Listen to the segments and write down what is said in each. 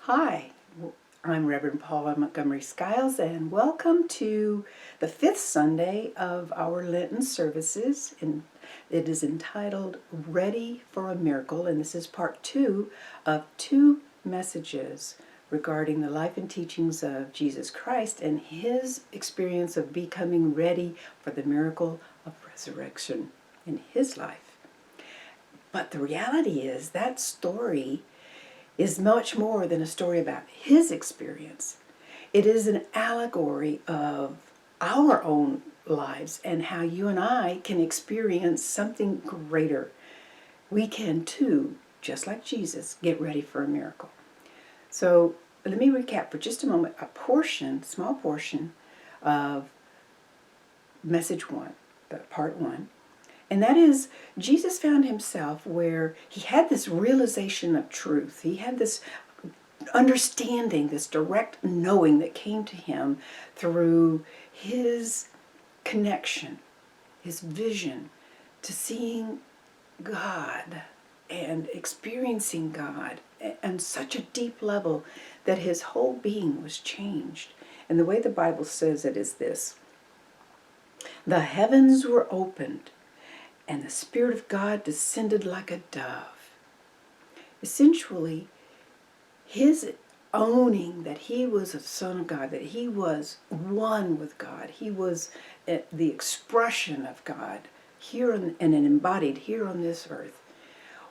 Hi, I'm Reverend Paula Montgomery Skiles, and welcome to the fifth Sunday of our Lenten services. And it is entitled Ready for a Miracle, and this is part two of two messages regarding the life and teachings of Jesus Christ and his experience of becoming ready for the miracle of resurrection in his life. But the reality is that story is much more than a story about his experience. It is an allegory of our own lives and how you and I can experience something greater. We can too, just like Jesus, get ready for a miracle. So let me recap for just a moment small portion of message one, part one. And that is, Jesus found himself where he had this realization of truth. He had this understanding, this direct knowing that came to him through his connection, his vision to seeing God and experiencing God on such a deep level that his whole being was changed. And the way the Bible says it is this: the heavens were opened, and the Spirit of God descended like a dove. Essentially, his owning that he was a son of God, that he was one with God, he was the expression of God here and embodied here on this earth,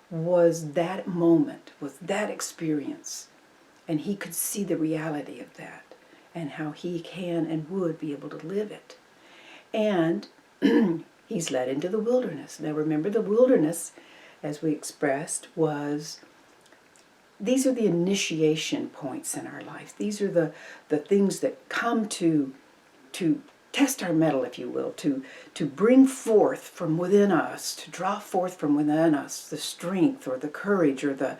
was that moment, was that experience. And he could see the reality of that and how he can and would be able to live it. And he's led into the wilderness. Now remember, the wilderness, as we expressed, these are the initiation points in our life. These are the things that come to test our mettle, if you will, to bring forth from within us, to draw forth from within us the strength or the courage or the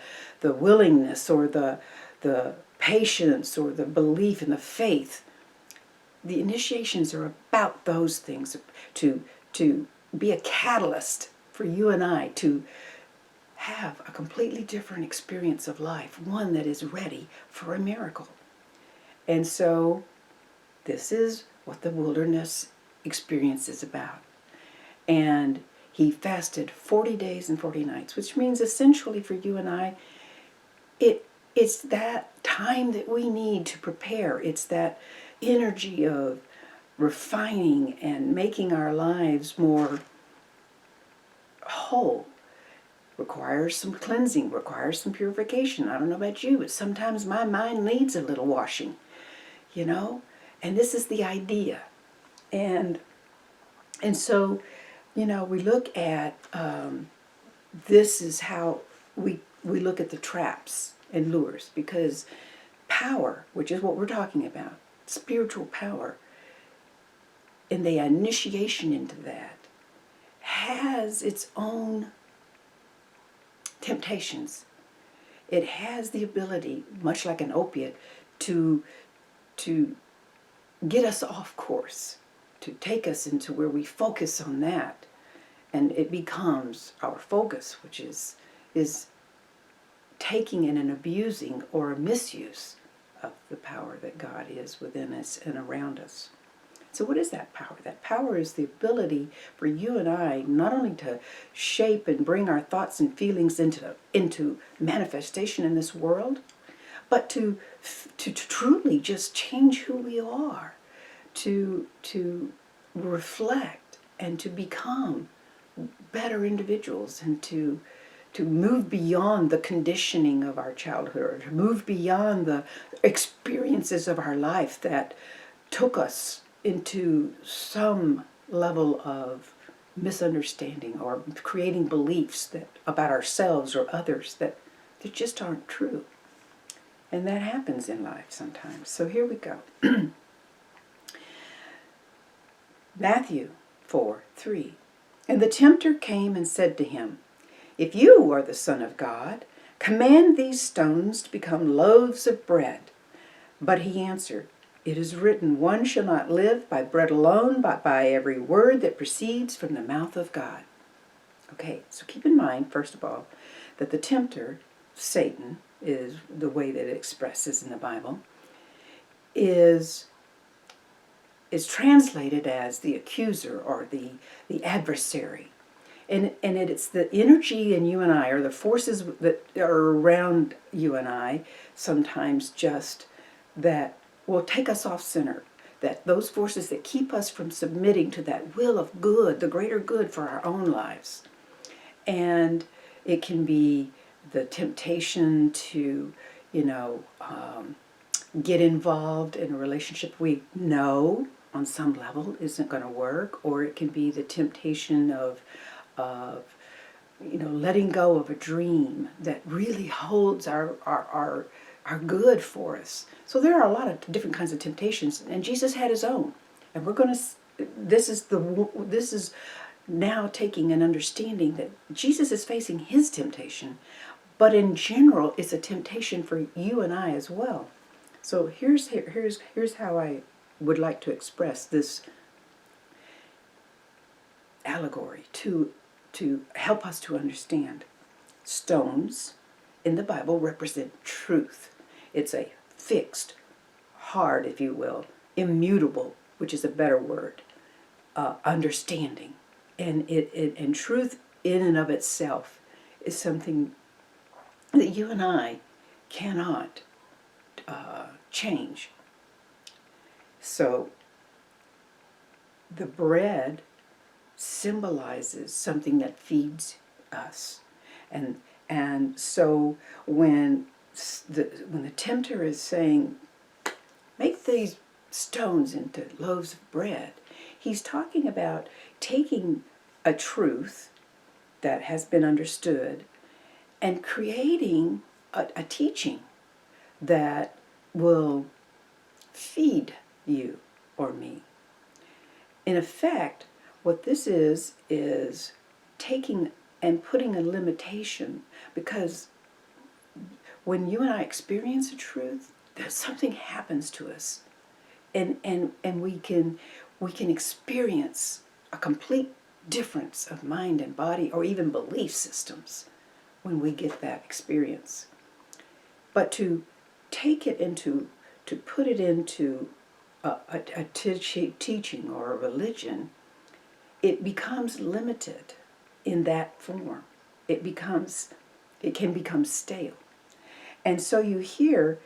willingness or the patience or the belief and the faith. The initiations are about those things, to be a catalyst for you and I to have a completely different experience of life, one that is ready for a miracle. And so this is what the wilderness experience is about. And he fasted 40 days and 40 nights, which means essentially for you and I, it's that time that we need to prepare. It's that energy of refining and making our lives more whole. Requires some cleansing, requires some purification. I don't know about you, but sometimes my mind needs a little washing, and this is the idea. And so, we look at, this is how we look at the traps and lures, because power, which is what we're talking about, spiritual power, and the initiation into that has its own temptations. It has the ability, much like an opiate, to get us off course, to take us into where we focus on that, and it becomes our focus, which is taking in and abusing or a misuse of the power that God is within us and around us. So what is that power? That power is the ability for you and I not only to shape and bring our thoughts and feelings into manifestation in this world, but to truly just change who we are, to reflect and to become better individuals, and to move beyond the conditioning of our childhood, or to move beyond the experiences of our life that took us into some level of misunderstanding or creating beliefs about ourselves or others that just aren't true. And that happens in life sometimes. So here we go. Matthew 4:3. And the tempter came and said to him, "If you are the Son of God, command these stones to become loaves of bread." But he answered, "It is written, one shall not live by bread alone, but by every word that proceeds from the mouth of God." Okay, so keep in mind, first of all, that the tempter, Satan, is the way that it expresses in the Bible, is translated as the accuser or the adversary. And it's the energy in you and I, or the forces that are around you and I, sometimes just that will take us off center. That those forces that keep us from submitting to that will of good, the greater good for our own lives. And it can be the temptation to, get involved in a relationship we know on some level isn't going to work, or it can be the temptation of letting go of a dream that really holds our good for us. So there are a lot of different kinds of temptations, and Jesus had his own. And we're going to, this is now taking an understanding that Jesus is facing his temptation, but in general, it's a temptation for you and I as well. So here's how I would like to express this allegory to help us to understand. Stones in the Bible represent truth. It's a fixed, hard, if you will, immutable, which is a better word, understanding. And truth in and of itself is something that you and I cannot change. So the bread symbolizes something that feeds us, and so when the tempter is saying, make these stones into loaves of bread, he's talking about taking a truth that has been understood and creating a teaching that will feed you or me. In effect, what this is taking and putting a limitation, because when you and I experience a truth, there's something happens to us, and we can experience a complete difference of mind and body, or even belief systems, when we get that experience. But to take it into, to put it into a teaching or a religion, it becomes limited in that form. It can become stale. And so you hear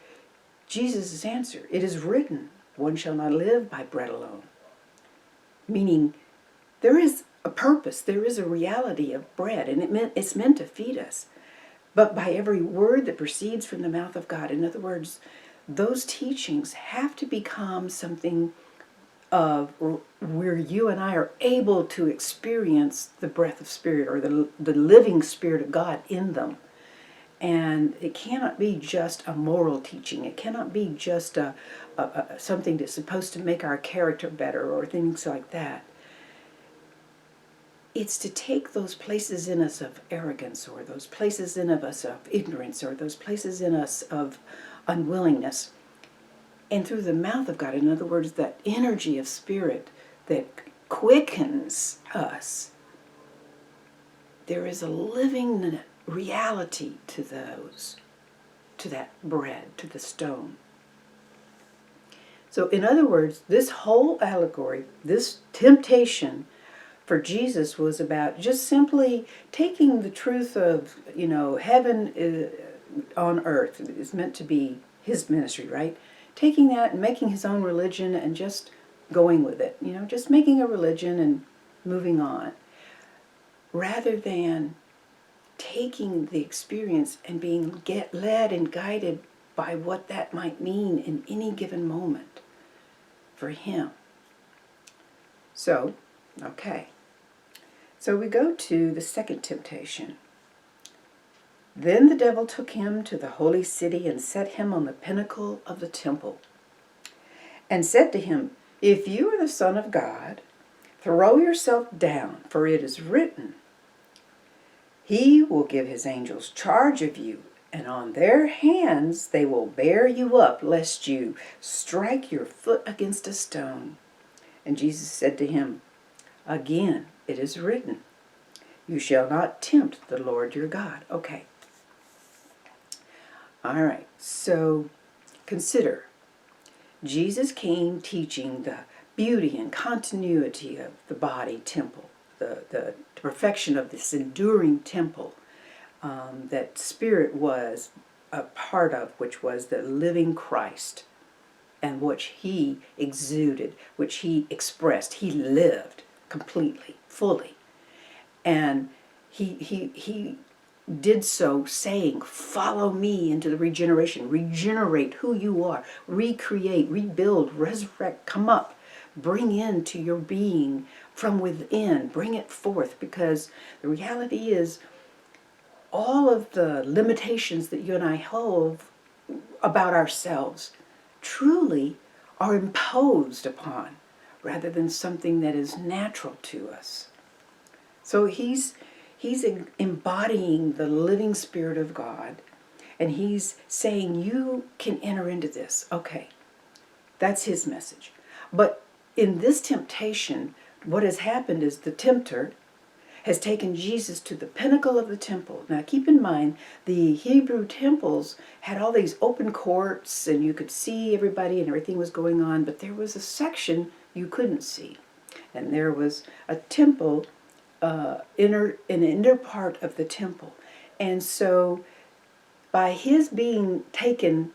Jesus' answer, it is written, one shall not live by bread alone. Meaning, there is a purpose, there is a reality of bread, and it's meant to feed us. But by every word that proceeds from the mouth of God. In other words, those teachings have to become something of where you and I are able to experience the breath of Spirit, or the living Spirit of God in them. And it cannot be just a moral teaching. It cannot be just something that's supposed to make our character better or things like that. It's to take those places in us of arrogance, or those places in us of ignorance, or those places in us of unwillingness, and through the mouth of God, in other words, that energy of Spirit that quickens us, there is a living reality to that bread, to the stone. So in other words, this whole allegory, this temptation for Jesus, was about just simply taking the truth of, heaven on earth is meant to be his ministry, right? Taking that and making his own religion and just going with it, just making a religion and moving on, rather than taking the experience and being led and guided by what that might mean in any given moment for him. So, okay. So we go to the second temptation. Then the devil took him to the holy city and set him on the pinnacle of the temple, and said to him, if you are the Son of God, throw yourself down, for it is written, he will give his angels charge of you, and on their hands they will bear you up, lest you strike your foot against a stone. And Jesus said to him, again, it is written, you shall not tempt the Lord your God. Okay. All right, so consider Jesus came teaching the beauty and continuity of the body temple, the perfection of this enduring temple that Spirit was a part of, which was the living Christ, and which he exuded, which he expressed. He lived completely, fully. And he did so saying, follow me into the regeneration. Regenerate who you are. Recreate, rebuild, resurrect, come up. Bring into your being from within. Bring it forth, because the reality is all of the limitations that you and I hold about ourselves truly are imposed upon rather than something that is natural to us. So he's embodying the living Spirit of God, and he's saying you can enter into this. Okay, that's his message. But in this temptation, what has happened is the tempter has taken Jesus to the pinnacle of the temple. Now keep in mind, the Hebrew temples had all these open courts and you could see everybody and everything was going on, but there was a section you couldn't see. And there was a temple, an inner part of the temple. And so by his being taken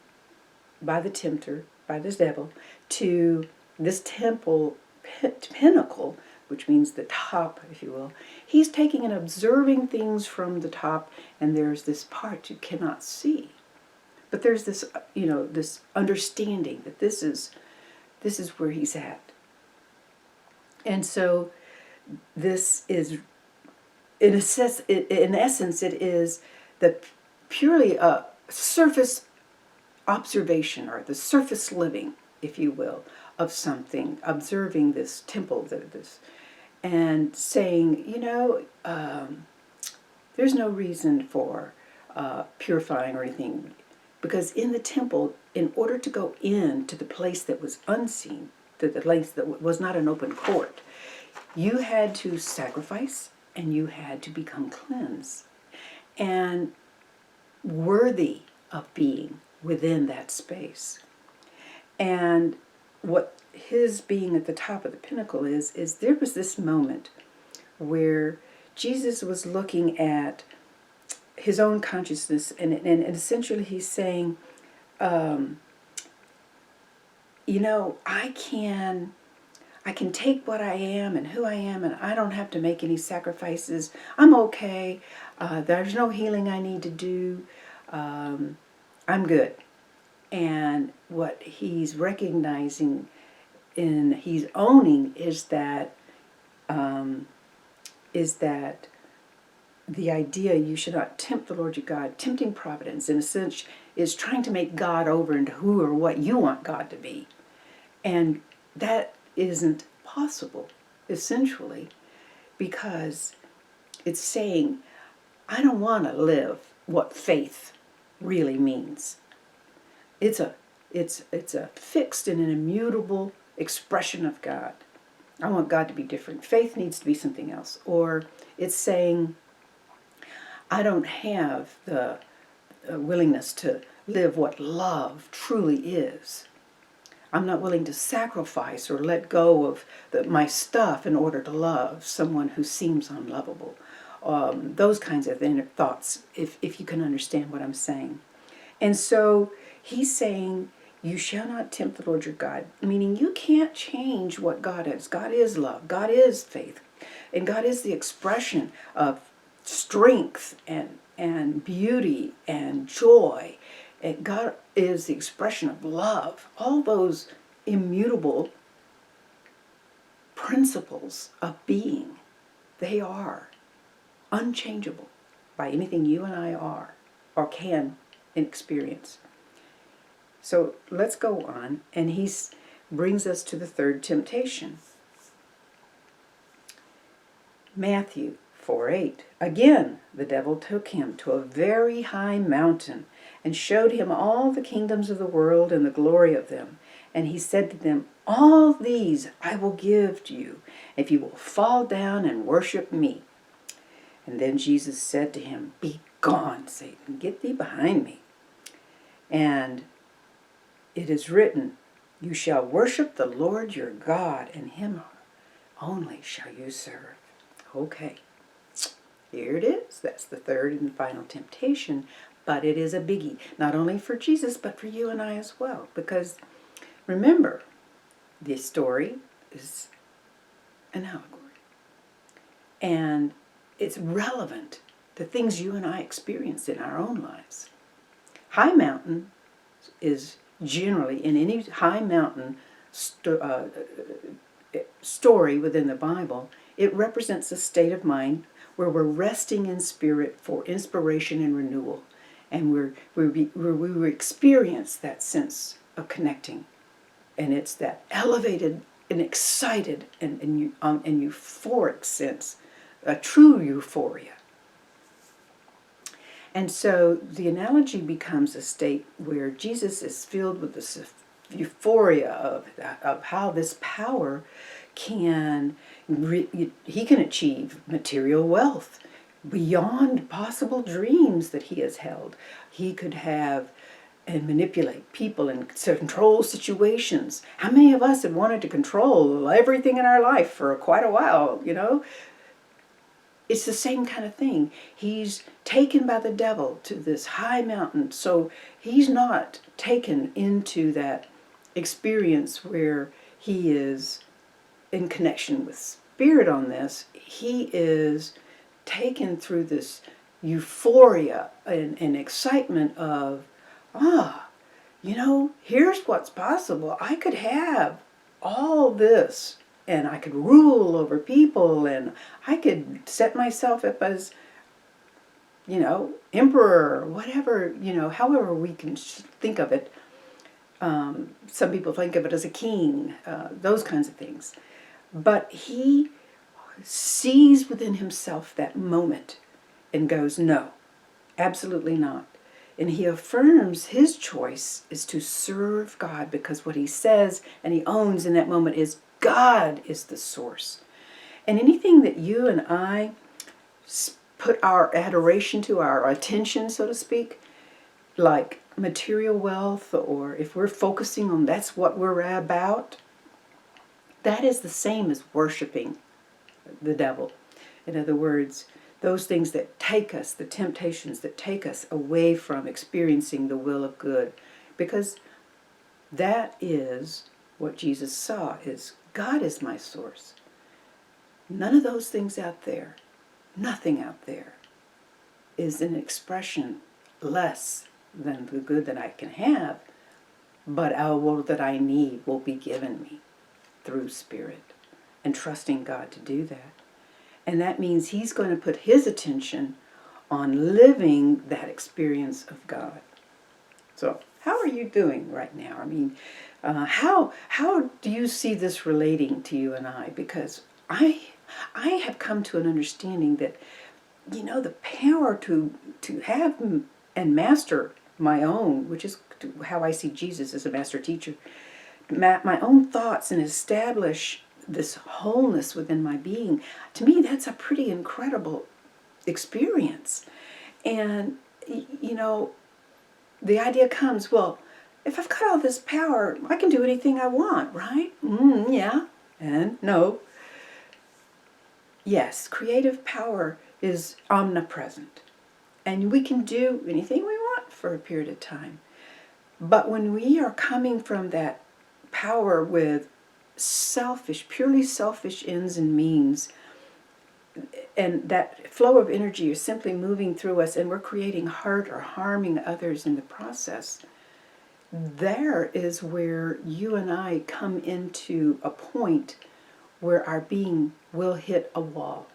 by the tempter, by this devil, to this temple pinnacle, which means the top, if you will, he's taking and observing things from the top, and there's this part you cannot see. But there's this, this understanding that this is where he's at. And so this is, in essence, it is the purely a surface observation, or the surface living, if you will, of something, observing this temple, and saying, there's no reason for purifying or anything, because in the temple, in order to go into the place that was unseen, to the place that was not an open court, you had to sacrifice and you had to become cleansed and worthy of being within that space. And what his being at the top of the pinnacle is there was this moment where Jesus was looking at his own consciousness, and essentially he's saying, I can take what I am and who I am, and I don't have to make any sacrifices. I'm okay. There's no healing I need to do. I'm good. And what he's recognizing and he's owning is that the idea you should not tempt the Lord your God, tempting providence, in a sense, is trying to make God over into who or what you want God to be. And that isn't possible, essentially, because it's saying, I don't want to live what faith really means. It's a fixed and an immutable expression of God. I want God to be different. Faith needs to be something else. Or it's saying, I don't have the willingness to live what love truly is. I'm not willing to sacrifice or let go of my stuff in order to love someone who seems unlovable. Those kinds of thoughts, if you can understand what I'm saying. And so he's saying, you shall not tempt the Lord your God, meaning you can't change what God is. God is love. God is faith. And God is the expression of strength and beauty and joy. And God is the expression of love. All those immutable principles of being, they are unchangeable by anything you and I are or can experience. So let's go on, and he brings us to the third temptation. Matthew 4:8. Again, the devil took him to a very high mountain and showed him all the kingdoms of the world and the glory of them. And he said to them, all these I will give to you, if you will fall down and worship me. And then Jesus said to him, Begone, Satan, get thee behind me. And it is written, you shall worship the Lord your God, and him only shall you serve. Okay, here it is. That's the third and final temptation. But it is a biggie, not only for Jesus, but for you and I as well. Because remember, this story is an allegory. And it's relevant to things you and I experience in our own lives. High mountain is generally, in any high mountain story within the Bible, it represents a state of mind where we're resting in spirit for inspiration and renewal. And we experience that sense of connecting. And it's that elevated and excited and euphoric sense, a true euphoria. And so the analogy becomes a state where Jesus is filled with this euphoria of how this power can achieve material wealth beyond possible dreams that he has held. He could have and manipulate people and control situations. How many of us have wanted to control everything in our life for quite a while, you know? It's the same kind of thing. He's taken by the devil to this high mountain, so he's not taken into that experience where he is in connection with spirit on this. He is taken through this euphoria and excitement of, you know, here's what's possible. I could have all this, and I could rule over people, and I could set myself up as, you know, emperor, or whatever, you know, however we can think of it. Some people think of it as a king, those kinds of things. But he sees within himself that moment and goes, no, absolutely not. And he affirms his choice is to serve God, because what he says and he owns in that moment is God is the source. And anything that you and I put our adoration to, our attention, so to speak, like material wealth, or if we're focusing on that's what we're about, that is the same as worshiping the devil. In other words, those things that take us, the temptations that take us away from experiencing the will of good. Because that is what Jesus saw, is God is my source. None of those things out there, nothing out there, is an expression less than the good that I can have, but all that I need will be given me through Spirit, and trusting God to do that. And that means he's going to put his attention on living that experience of God. So how are you doing right now? I mean, how do you see this relating to you and I? Because I have come to an understanding that, you know, the power to have and master my own, which is how I see Jesus as a master teacher, my own thoughts, and establish this wholeness within my being, to me that's a pretty incredible experience. And you know, the idea comes, well, if I've got all this power, I can do anything I want, right? Yeah and no. Yes, creative power is omnipresent, and we can do anything we want for a period of time. But when we are coming from that power with purely selfish ends and means, and that flow of energy is simply moving through us, and we're creating hurt or harming others in the process, there is where you and I come into a point where our being will hit a wall.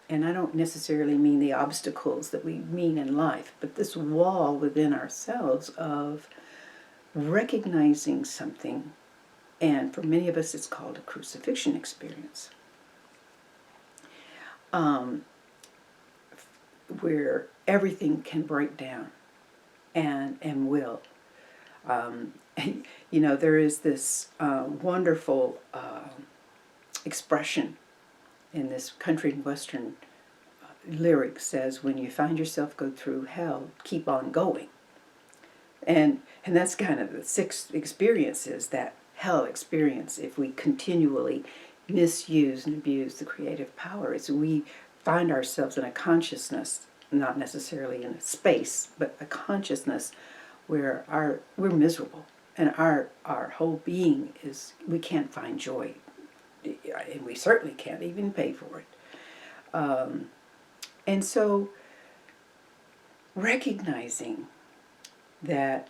And I don't necessarily mean the obstacles that we mean in life, but this wall within ourselves of recognizing something. And for many of us, it's called a crucifixion experience, where everything can break down and will. You know, there is this wonderful expression in this country and western lyric says, when you find yourself go through hell, keep on going. And that's kind of the sixth experience, is that hell experience if we continually misuse and abuse the creative power. Is we find ourselves in a consciousness, not necessarily in a space, but a consciousness where we're miserable, and our whole being is, we can't find joy, and we certainly can't even pay for it. And so recognizing that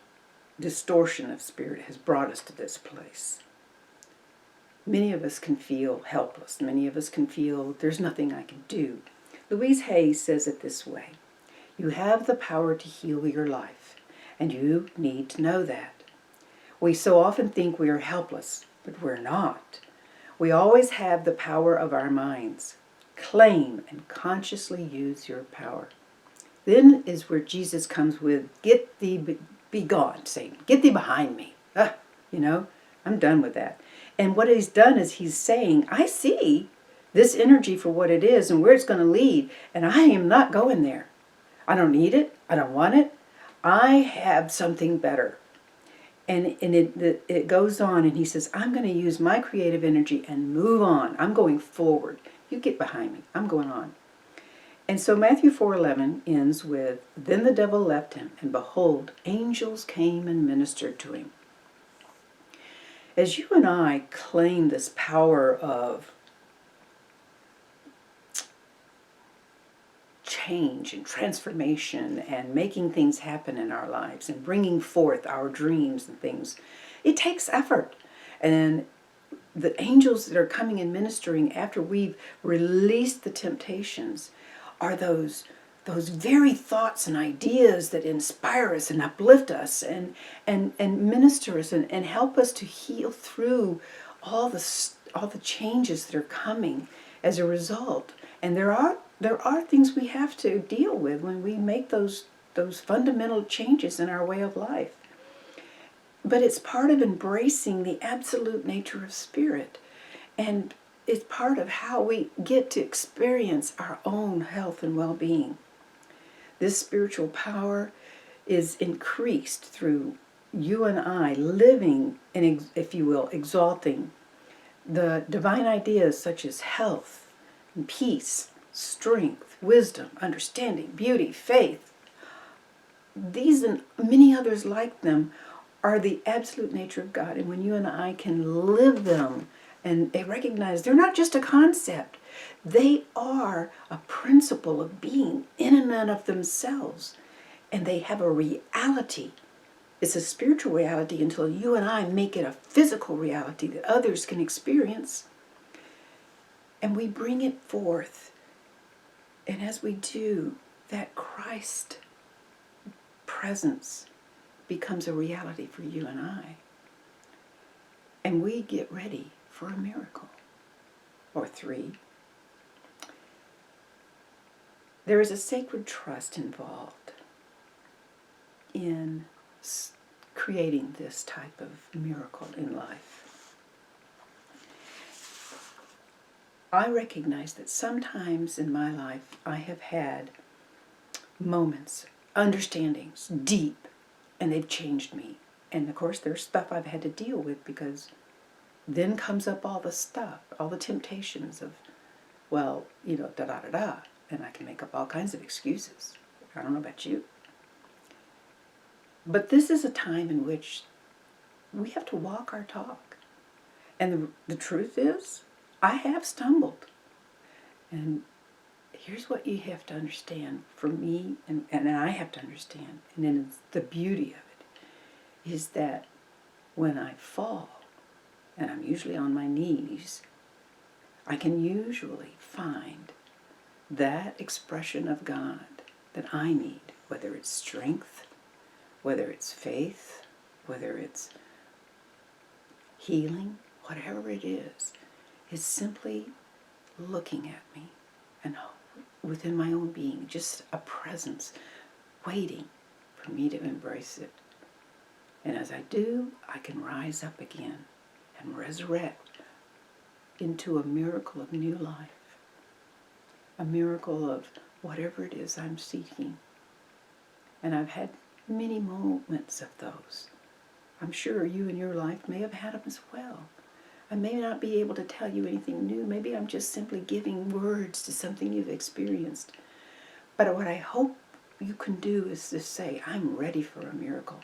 distortion of spirit has brought us to this place. Many of us can feel helpless. Many of us can feel there's nothing I can do. Louise Hay says it this way: you have the power to heal your life, and you need to know that. We so often think we are helpless, but we're not. We always have the power of our minds. Claim and consciously use your power. Then is where Jesus comes with, get thee, be gone, Satan. Get thee behind me. I'm done with that. And what he's done is he's saying, I see this energy for what it is and where it's going to lead, and I am not going there. I don't need it. I don't want it. I have something better. And it goes on, and he says, I'm going to use my creative energy and move on. I'm going forward. You get behind me. I'm going on. And so Matthew 4:11 ends with, then the devil left him, and behold, angels came and ministered to him. As you and I claim this power of change and transformation and making things happen in our lives and bringing forth our dreams and things, it takes effort. And the angels that are coming and ministering after we've released the temptations are those very thoughts and ideas that inspire us and uplift us and minister us and help us to heal through all the changes that are coming as a result. And there are things we have to deal with when we make those fundamental changes in our way of life. But it's part of embracing the absolute nature of spirit. And it's part of how we get to experience our own health and well-being. This spiritual power is increased through you and I living and, if you will, exalting the divine ideas such as health, and peace, strength, wisdom, understanding, beauty, faith. These and many others like them are the absolute nature of God. And when you and I can live them and recognize they're not just a concept, they are a principle of being in and of themselves. And they have a reality. It's a spiritual reality until you and I make it a physical reality that others can experience. And we bring it forth. And as we do, that Christ presence becomes a reality for you and I. And we get ready for a miracle. Or 3. There is a sacred trust involved in creating this type of miracle in life. I recognize that sometimes in my life I have had moments, understandings, deep, and they've changed me. And of course there's stuff I've had to deal with, because then comes up all the stuff, all the temptations of, da-da-da-da. And I can make up all kinds of excuses. I don't know about you. But this is a time in which we have to walk our talk. And the truth is, I have stumbled. And here's what you have to understand for me, and I have to understand, and then it's the beauty of it, is that when I fall, and I'm usually on my knees, I can usually find that expression of God that I need, whether it's strength, whether it's faith, whether it's healing, whatever it is simply looking at me and within my own being, just a presence waiting for me to embrace it. And as I do, I can rise up again and resurrect into a miracle of new life. A miracle of whatever it is I'm seeking. And I've had many moments of those. I'm sure you in your life may have had them as well. I may not be able to tell you anything new. Maybe I'm just simply giving words to something you've experienced. But what I hope you can do is to say, I'm ready for a miracle.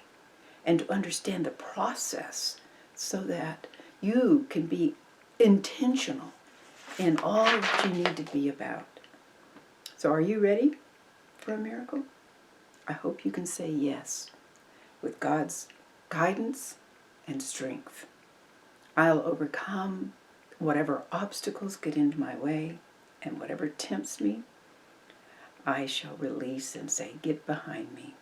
And to understand the process so that you can be intentional in all that you need to be about. So are you ready for a miracle? I hope you can say yes with God's guidance and strength. I'll overcome whatever obstacles get into my way, and whatever tempts me, I shall release and say, get behind me.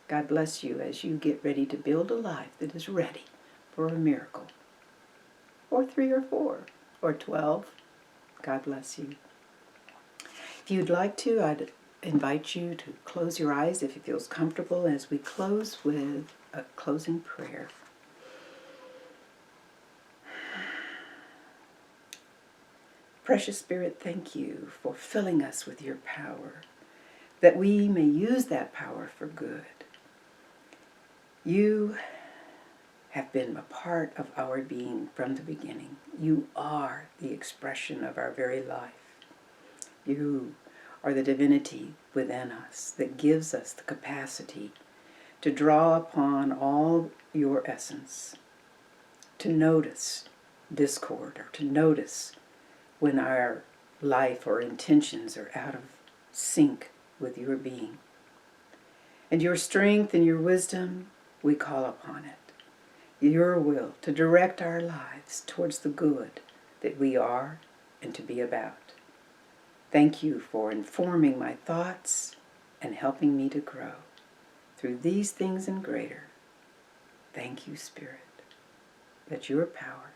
God bless you as you get ready to build a life that is ready for a miracle. Or 3 or 4 or 12. God bless you. If you'd like to, I'd invite you to close your eyes if it feels comfortable as we close with a closing prayer. Precious Spirit, thank you for filling us with your power, that we may use that power for good. You have been a part of our being from the beginning. You are the expression of our very life. You are the divinity within us that gives us the capacity to draw upon all your essence, to notice discord, or to notice when our life or intentions are out of sync with your being. And your strength and your wisdom, we call upon it. Your will to direct our lives towards the good that we are and to be about. Thank you for informing my thoughts and helping me to grow through these things and greater. Thank you, Spirit, that your power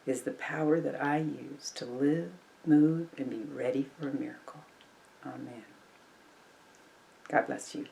is the power that I use to live, move, and be ready for a miracle. Amen. God bless you.